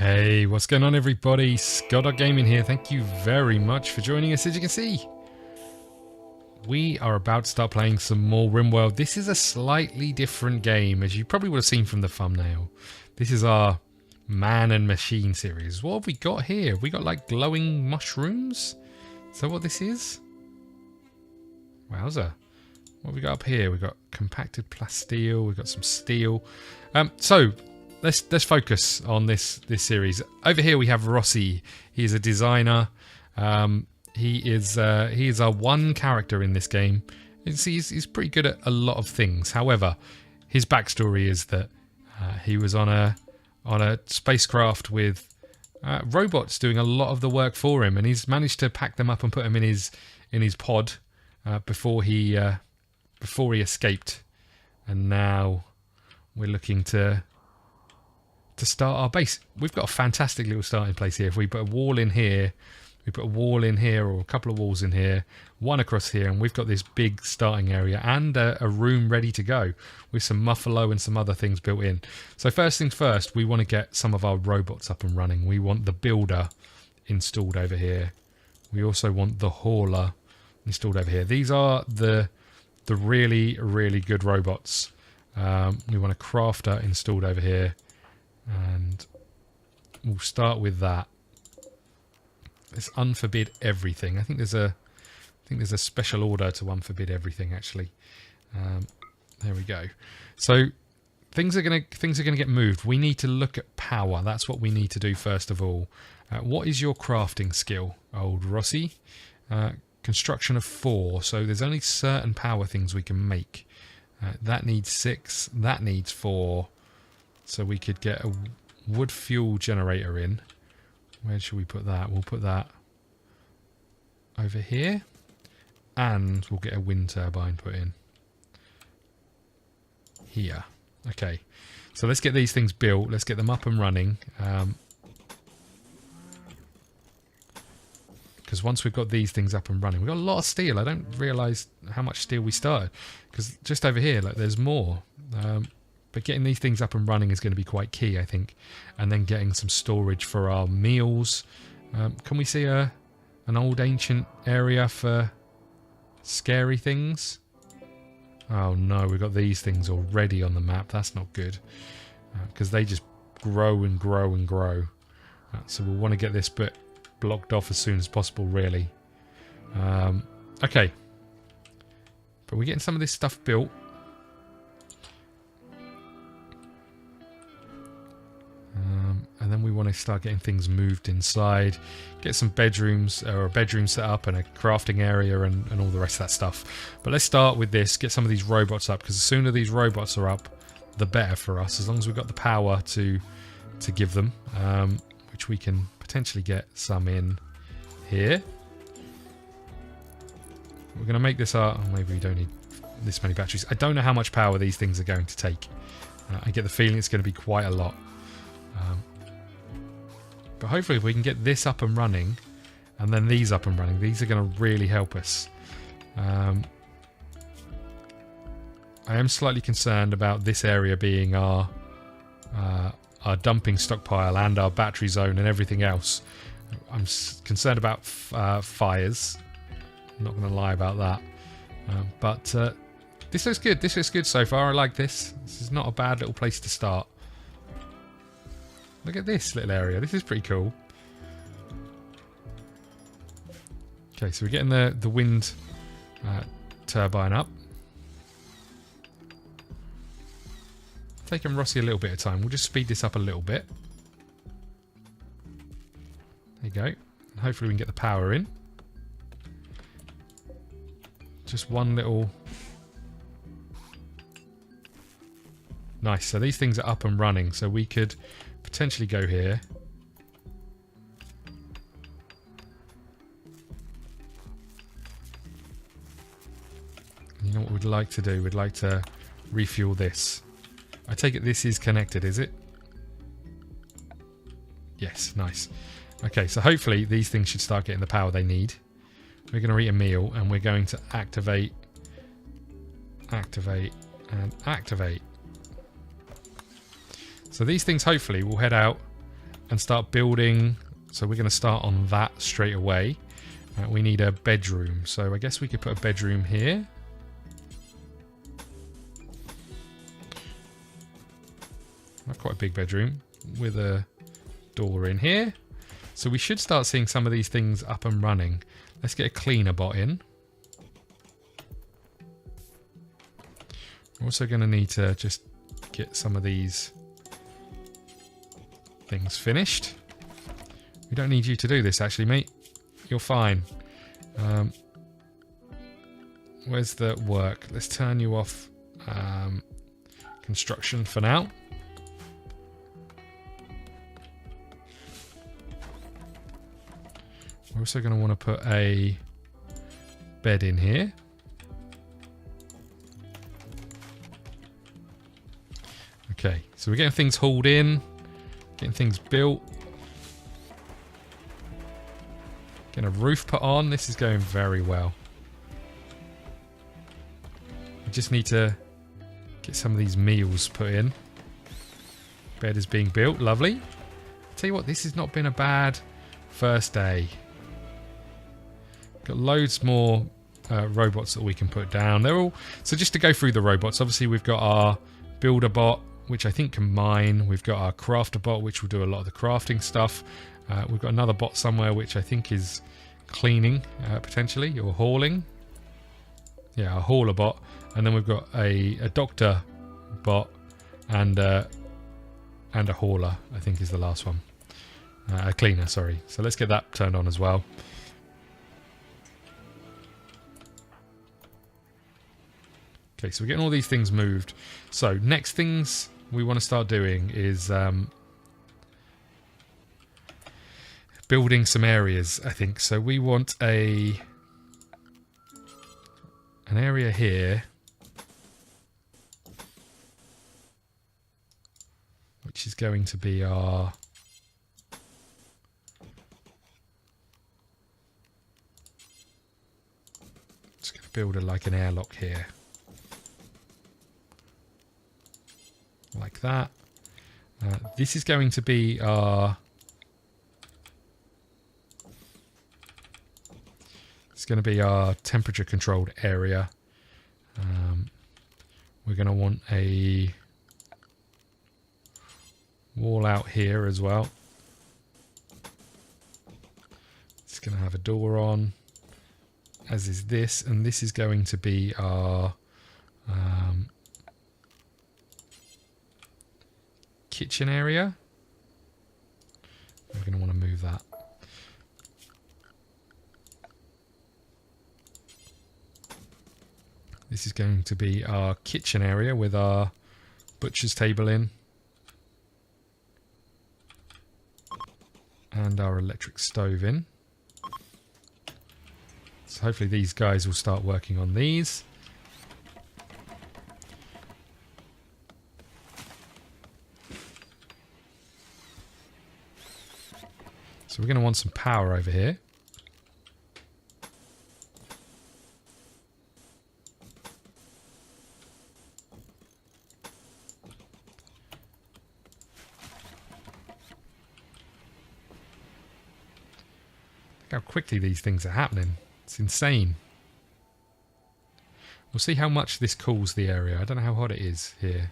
Hey, what's going on everybody? ScottDogGaming here. Thank you very much for joining us. As you can see, we are about to start playing some more Rimworld. This is a slightly different game, as you probably would have seen from the thumbnail. This is our Man and Machine series. What have we got here? We got like glowing mushrooms? Is that what this is? Wowza. What have we got up here? We've got compacted plasteel, we've got some steel. So let's focus on this series. Over here we have Rossi. He is a designer. He is our one character in this game. He's pretty good at a lot of things. However, his backstory is that he was on a spacecraft with robots doing a lot of the work for him, and he's managed to pack them up and put them in his pod before he escaped. And now we're looking to start our base. We've got a fantastic little starting place here. If we put a wall in here, or a couple of walls in here, one across here, and we've got this big starting area and a room ready to go with some muffalo and some other things built in. So first things first, we want to get some of our robots up and running. We want the builder installed over here. We also want the hauler installed over here. These are the really, really good robots. We want a crafter installed over here, and we'll start with that. Let's unforbid everything. I think there's a special order to unforbid everything actually. There we go. So things are gonna get moved. We need to look at power. That's what we need to do first of all. What is your crafting skill, old Rossi? Construction of 4. So there's only certain power things we can make. That needs 6. That needs 4. So we could get a wood fuel generator in. Where should we put that? We'll put that over here. And we'll get a wind turbine put in here. Okay. So let's get these things built. Let's get them up and running. Because once we've got these things up and running, we've got a lot of steel. I don't realise how much steel we started. Because just over here, like, there's more. But getting these things up and running is going to be quite key, I think. And then getting some storage for our meals. Can we see an old ancient area for scary things? Oh no, we've got these things already on the map. That's not good. Because they just grow and grow and grow. So we'll want to get this bit blocked off as soon as possible, really. Okay. But we're getting some of this stuff built. And then we want to start getting things moved inside, get some bedrooms, or a bedroom set up, and a crafting area, and all the rest of that stuff. But let's start with this, get some of these robots up, because the sooner these robots are up, the better for us, as long as we've got the power to give them, which we can potentially get some in here. We're going to make this our... Oh, maybe we don't need this many batteries. I don't know how much power these things are going to take. I get the feeling it's going to be quite a lot. But hopefully if we can get this up and running, and then these up and running, these are going to really help us. I am slightly concerned about this area being our dumping stockpile and our battery zone and everything else. I'm concerned about fires. I'm not going to lie about that. But this looks good. This looks good so far. I like this. This is not a bad little place to start. Look at this little area. This is pretty cool. Okay, so we're getting the wind turbine up. Taking Rossi a little bit of time. We'll just speed this up a little bit. There you go. And hopefully we can get the power in. Just one little... Nice. So these things are up and running. So we could potentially go here. You know what we'd like to do? We'd like to refuel this. I take it this is connected, is it? Yes, nice. Okay, so hopefully these things should start getting the power they need. We're going to eat a meal, and we're going to activate, and activate. So these things hopefully will head out and start building. So we're going to start on that straight away. We need a bedroom. So I guess we could put a bedroom here. Not quite a big bedroom with a door in here. So we should start seeing some of these things up and running. Let's get a cleaner bot in. We're also going to need to just get some of these things finished. We don't need you to do this actually, mate. You're fine. Where's the work? Let's turn you off construction for now. We're also going to want to put a bed in here. Okay, so we're getting things hauled in, getting things built. Getting a roof put on. This is going very well. We just need to get some of these meals put in. Bed is being built. Lovely. Tell you what, this has not been a bad first day. Got loads more robots that we can put down. They're all... So just to go through the robots, obviously we've got our builder bot, which I think can mine. We've got our crafter bot, which will do a lot of the crafting stuff. We've got another bot somewhere, which I think is cleaning, potentially, or hauling. Yeah, a hauler bot. And then we've got a doctor bot and a hauler, I think is the last one. A cleaner, sorry. So let's get that turned on as well. Okay, so we're getting all these things moved. So next things we want to start doing is building some areas, I think. So we want an area here, which is going to be our... Just going to build like an airlock here. Like that. This is going to be our... It's going to be our temperature controlled area. We're going to want a wall out here as well. It's going to have a door on, as is this, and this is going to be our kitchen area. We're going to want to move that. This is going to be our kitchen area with our butcher's table in. And our electric stove in. So hopefully these guys will start working on these. So we're going to want some power over here. Look how quickly these things are happening. It's insane. We'll see how much this cools the area. I don't know how hot it is here.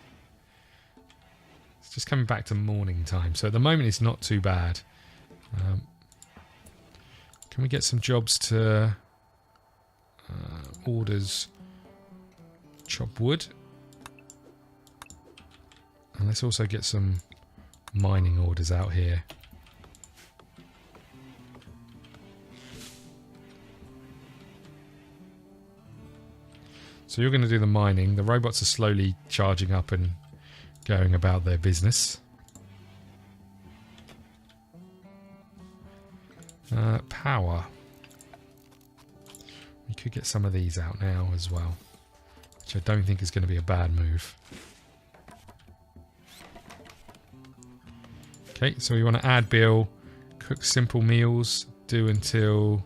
It's just coming back to morning time. So at the moment it's not too bad. Can we get some jobs to orders chop wood? And let's also get some mining orders out here. So you're going to do the mining. The robots are slowly charging up and going about their business. Power. We could get some of these out now as well, which I don't think is going to be a bad move. Okay, so we want to add bill, cook simple meals, do until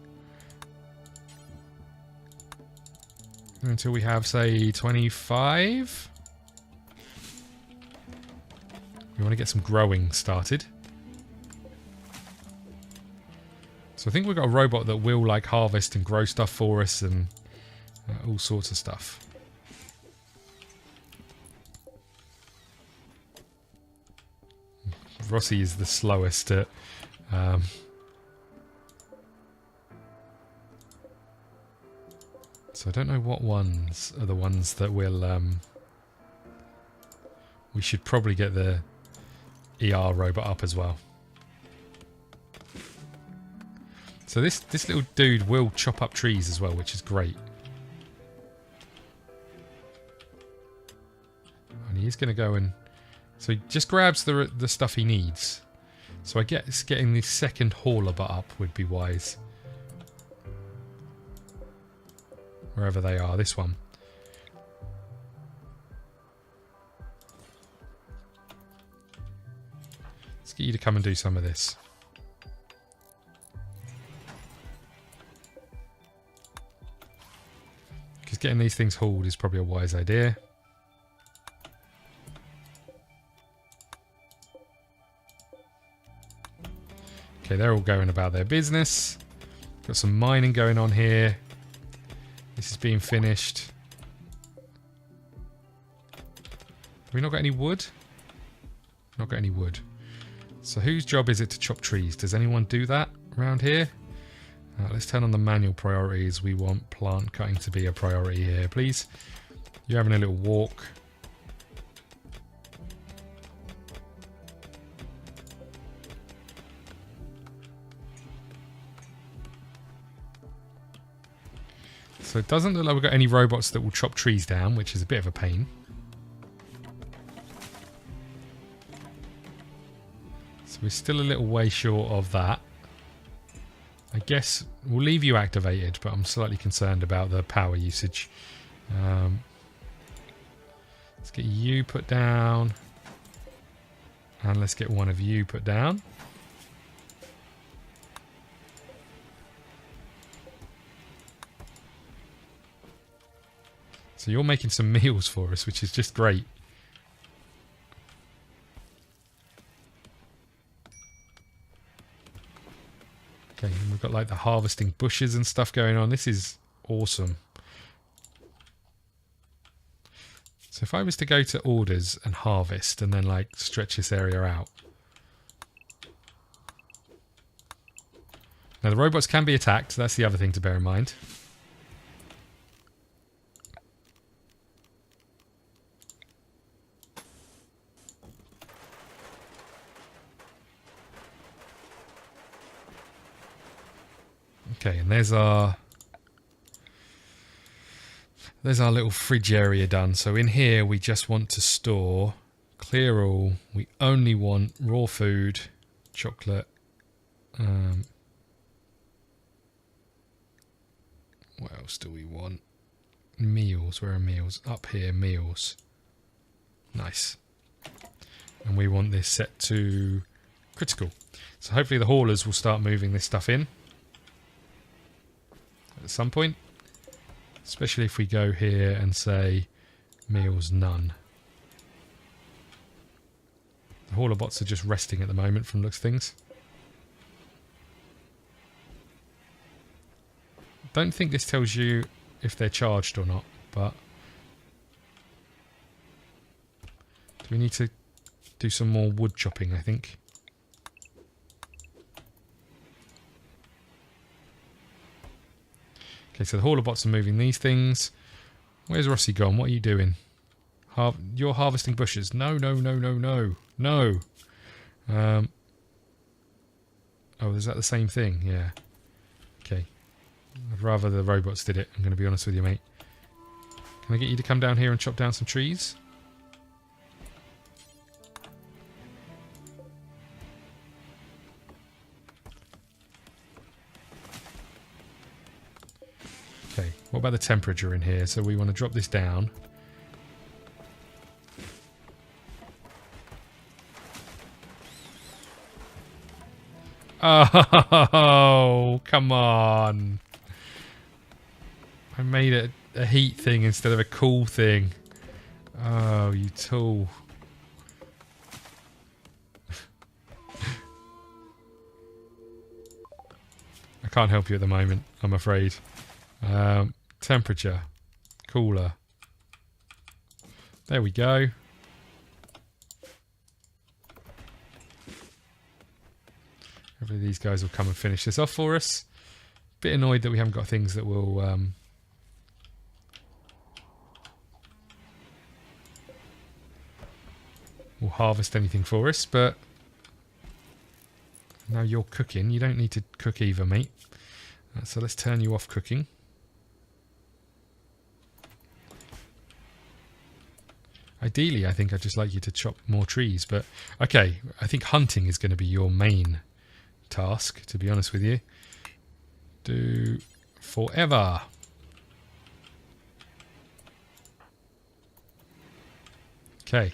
we have, say, 25. We want to get some growing started. So I think we've got a robot that will like harvest and grow stuff for us and all sorts of stuff. Rossi is the slowest at so I don't know what ones are the ones that will we should probably get the ER robot up as well. So this little dude will chop up trees as well, which is great. And he's going to go and... So he just grabs the stuff he needs. So I guess getting the second hauler butt up would be wise. Wherever they are, this one. Let's get you to come and do some of this. Because getting these things hauled is probably a wise idea. Okay, they're all going about their business. Got some mining going on here. This is being finished. Have we not got any wood? Not got any wood. So whose job is it to chop trees? Does anyone do that around here? Let's turn on the manual priorities. We want plant cutting to be a priority here, please. You're having a little walk. So it doesn't look like we've got any robots that will chop trees down, which is a bit of a pain. So we're still a little way short of that. I guess we'll leave you activated, but I'm slightly concerned about the power usage. Let's get you put down. And let's get one of you put down. So you're making some meals for us, which is just great. Okay, and we've got like the harvesting bushes and stuff going on. This is awesome. So if I was to go to orders and harvest and then like stretch this area out. Now the robots can be attacked. That's the other thing to bear in mind. Okay, and there's our little fridge area done. So in here we just want to store, clear all. We only want raw food, chocolate. What else do we want? Meals. Where are meals? Up here, meals. Nice. And we want this set to critical. So hopefully the haulers will start moving this stuff in at some point, especially if we go here and say meals none. The hauler bots are just resting at the moment from looks of things. Don't think this tells you if they're charged or not, but do we need to do some more wood chopping, I think. Okay, so the hauler bots are moving these things. Where's Rossi gone? What are you doing? You're harvesting bushes. No, no, no, no, no. No. Oh, is that the same thing? Yeah. Okay. I'd rather the robots did it, I'm going to be honest with you, mate. Can I get you to come down here and chop down some trees? Okay, what about the temperature in here? So we want to drop this down. Oh, come on. I made it a heat thing instead of a cool thing. Oh, you tool. can't help you at the moment, I'm afraid. Temperature. Cooler. There we go. Hopefully these guys will come and finish this off for us. Bit annoyed that we haven't got things that will harvest anything for us, but now you're cooking. You don't need to cook either, mate. So let's turn you off cooking. Ideally, I think I'd just like you to chop more trees, but okay, I think hunting is going to be your main task, to be honest with you. Do forever. Okay.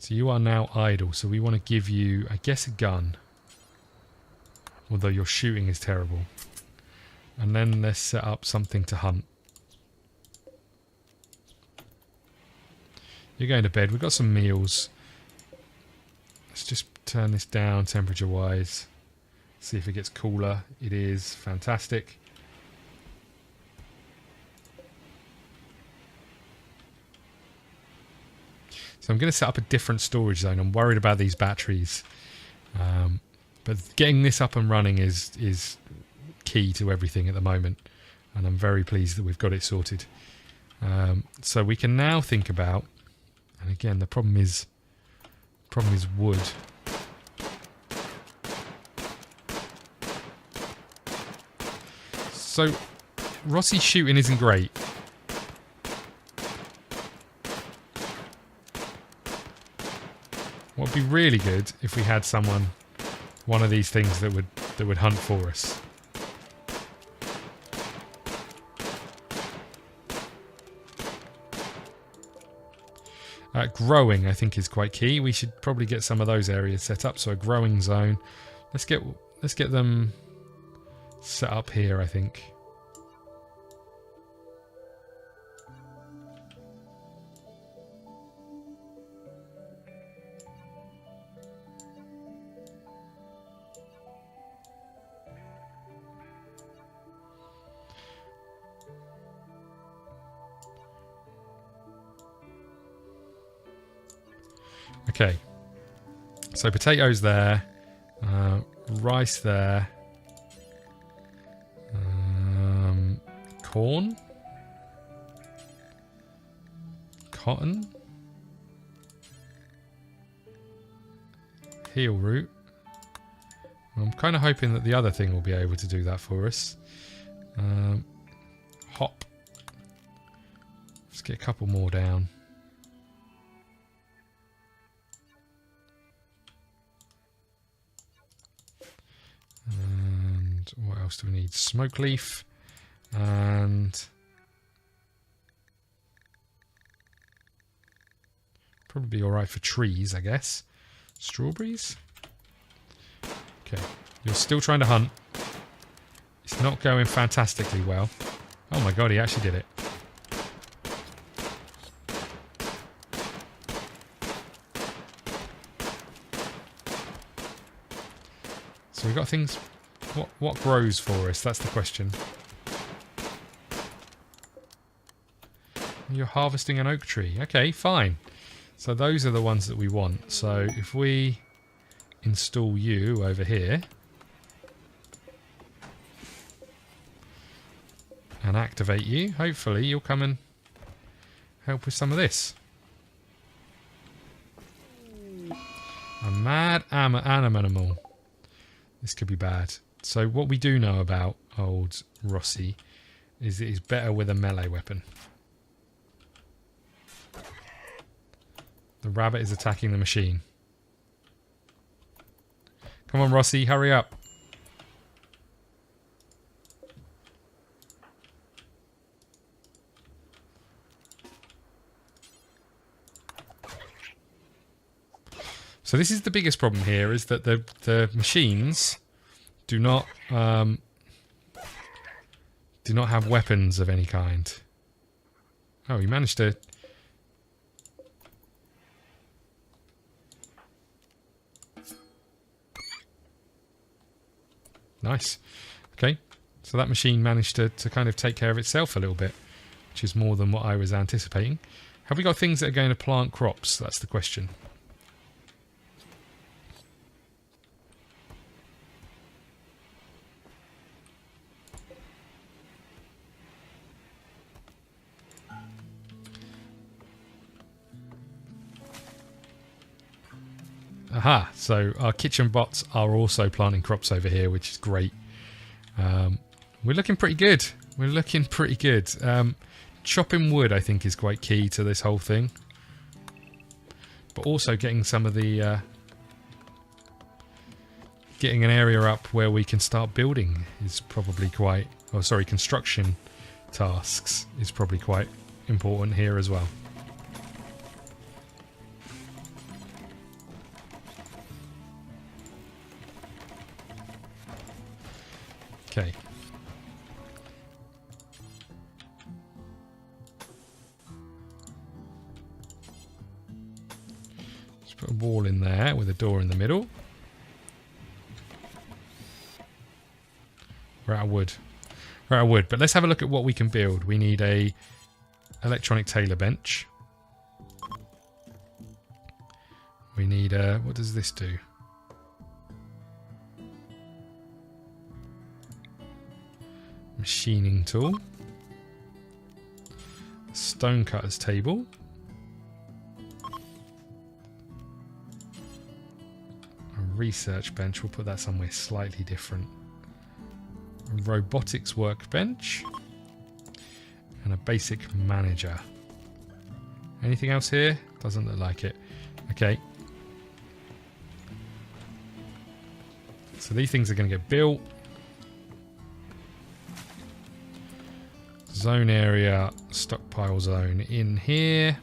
So you are now idle, so we want to give you, I guess, a gun. Although your shooting is terrible. And then let's set up something to hunt. You're going to bed. We've got some meals. Let's just turn this down temperature-wise. See if it gets cooler. It is fantastic. So I'm going to set up a different storage zone. I'm worried about these batteries. But getting this up and running is key to everything at the moment. And I'm very pleased that we've got it sorted. So we can now think about... And again, the problem is wood. So Rossi's shooting isn't great. What would be really good if we had one of these things that would hunt for us. Growing, I think, is quite key. We should probably get some of those areas set up. So a growing zone. Let's get them set up here, I think. Okay, so potatoes there, rice there, corn, cotton, heel root. I'm kind of hoping that the other thing will be able to do that for us. Hop. Let's get a couple more down. And what else do we need? Smoke leaf and probably alright for trees, I guess. Strawberries? Okay, you're still trying to hunt. It's not going fantastically well. Oh my god, he actually did it. So we've got things... What grows for us? That's the question. You're harvesting an oak tree. Okay, fine. So those are the ones that we want. So if we install you over here and activate you, hopefully you'll come and help with some of this. A mad animal. This could be bad. So what we do know about old Rossi is that he's better with a melee weapon. The rabbit is attacking the machine. Come on, Rossi, hurry up. So this is the biggest problem here, is that the machines do not have weapons of any kind. Oh, he managed to... Nice. Okay, so that machine managed to kind of take care of itself a little bit, which is more than what I was anticipating. Have we got things that are going to plant crops? That's the question. Aha, so our kitchen bots are also planting crops over here, which is great. We're looking pretty good. We're looking pretty good. Chopping wood, I think, is quite key to this whole thing. But also getting some of the... getting an area up where we can start building is probably quite... Oh, sorry, construction tasks is probably quite important here as well. Okay. Let's put a wall in there with a door in the middle. We're out of wood. We're out of wood, but let's have a look at what we can build. We need a electronic tailor bench. We need a... What does this do? Machining tool, stone cutter's table, a research bench, we'll put that somewhere slightly different, a robotics workbench, and a basic manager. Anything else here? Doesn't look like it. Okay. So these things are going to get built. Zone area, stockpile zone in here.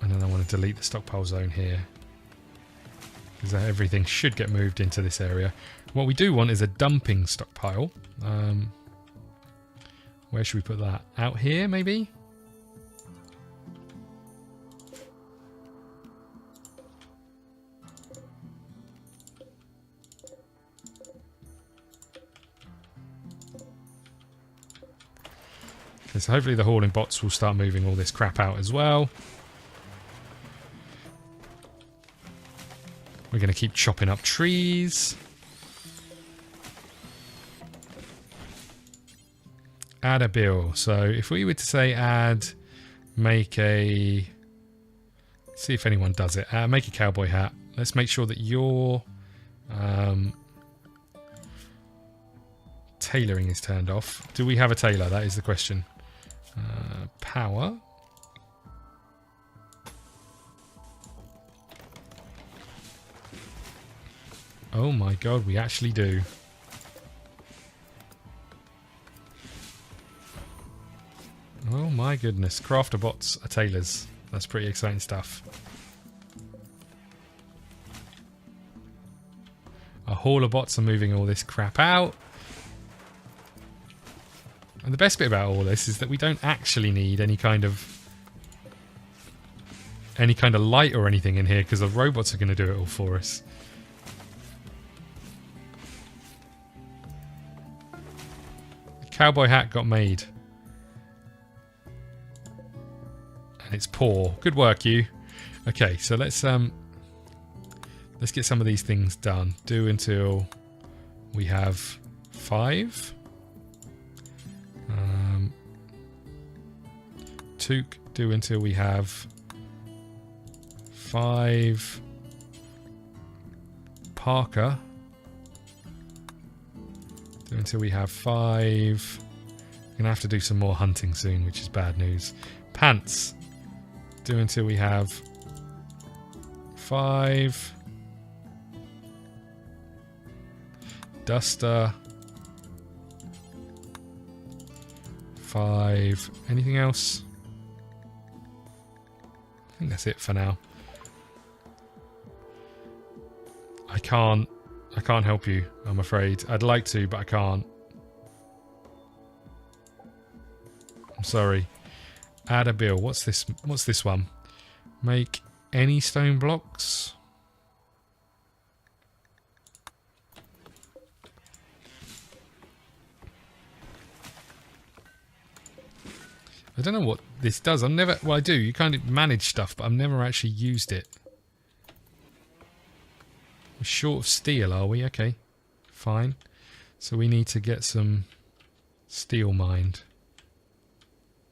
And then I want to delete the stockpile zone here, because everything should get moved into this area. What we do want is a dumping stockpile. Where should we put that? Out here, maybe? So hopefully the hauling bots will start moving all this crap out as well. We're going to keep chopping up trees. Add a bill. So if we were to say add, make a... See if anyone does it. Make a cowboy hat. Let's make sure that your tailoring is turned off. Do we have a tailor? That is the question. Power. Oh my god, we actually do. Oh my goodness, crafter bots are tailors. That's pretty exciting stuff. Our hauler bots are moving all this crap out. And the best bit about all this is that we don't actually need any kind of light or anything in here, because the robots are going to do it all for us. The cowboy hat got made. And it's poor. Good work, you. Okay, so let's get some of these things done. Do until we have 5. Took, do until we have 5. Parker, do until we have 5. We're gonna have to do some more hunting soon, which is bad news. Pants, do until we have 5. Duster, 5. Anything else? I think that's it for now. I can't help you, I'm afraid. I'd like to, but I can't. I'm sorry. Add a bill. What's this one? Make any stone blocks. I don't know what this does. I've never... Well, I do. You kind of manage stuff, but I've never actually used it. We're short of steel, are we? Okay. Fine. So we need to get some steel mined.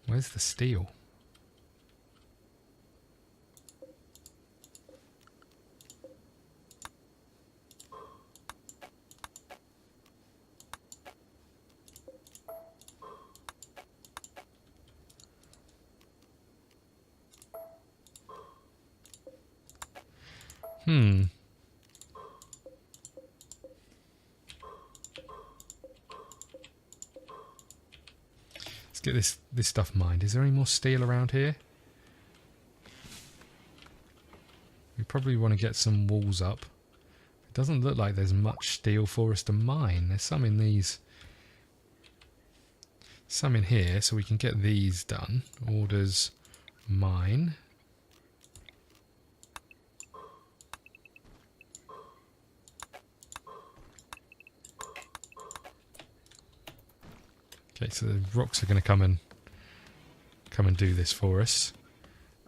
Where's the steel? Let's get this stuff mined. Is there any more steel around here? We probably want to get some walls up. It doesn't look like there's much steel for us to mine. There's some in these. Some in here, so we can get these done. Orders mine. Okay, so the rocks are going to come and do this for us.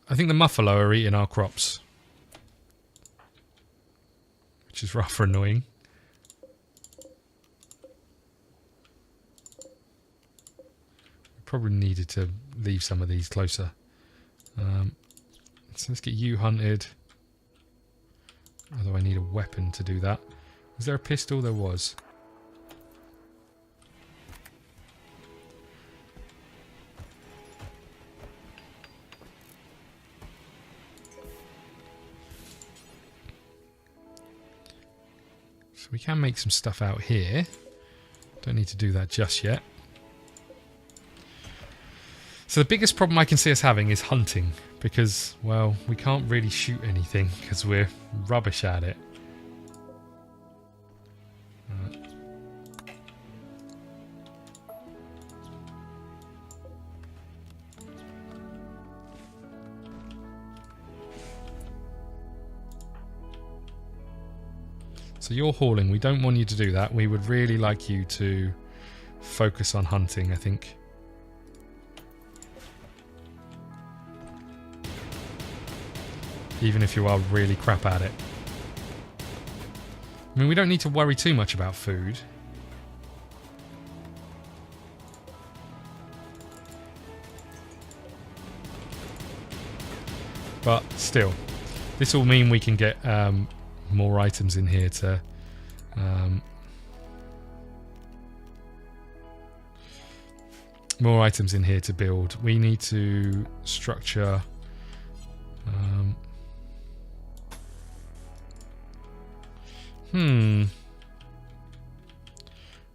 I think the muffalo are eating our crops, which is rather annoying. We probably needed to leave some of these closer. So let's get you hunted. Although I need a weapon to do that. Was there a pistol? There was. So we can make some stuff out here. Don't need to do that just yet. So the biggest problem I can see us having is hunting. Because, well, we can't really shoot anything because we're rubbish at it. So you're hauling. We don't want you to do that. We would really like you to focus on hunting, I think. Even if you are really crap at it. I mean, we don't need to worry too much about food. But still, this will mean we can get more items in here to build. We need to structure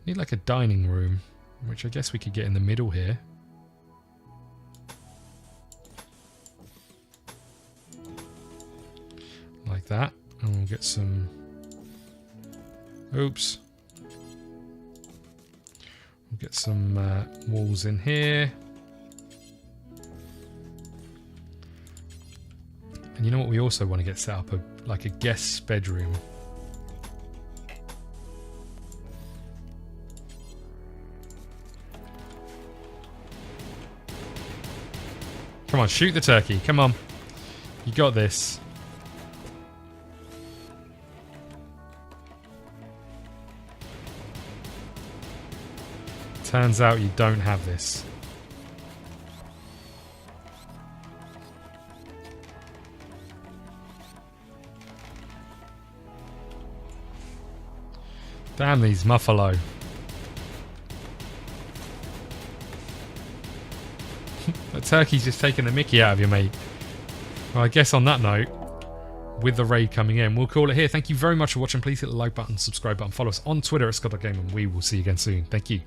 need like a dining room, which I guess we could get in the middle here. Like that. And we'll get some... Oops. We'll get some walls in here. And you know what we also want to get set up? Like a guest's bedroom. Come on, shoot the turkey. Come on. You got this. Turns out you don't have this. Damn these muffalo. That turkey's just taking the mickey out of you, mate. Well, I guess on that note, with the raid coming in, we'll call it here. Thank you very much for watching. Please hit the like button, subscribe button, follow us on Twitter at ScottDogGame, and we will see you again soon. Thank you.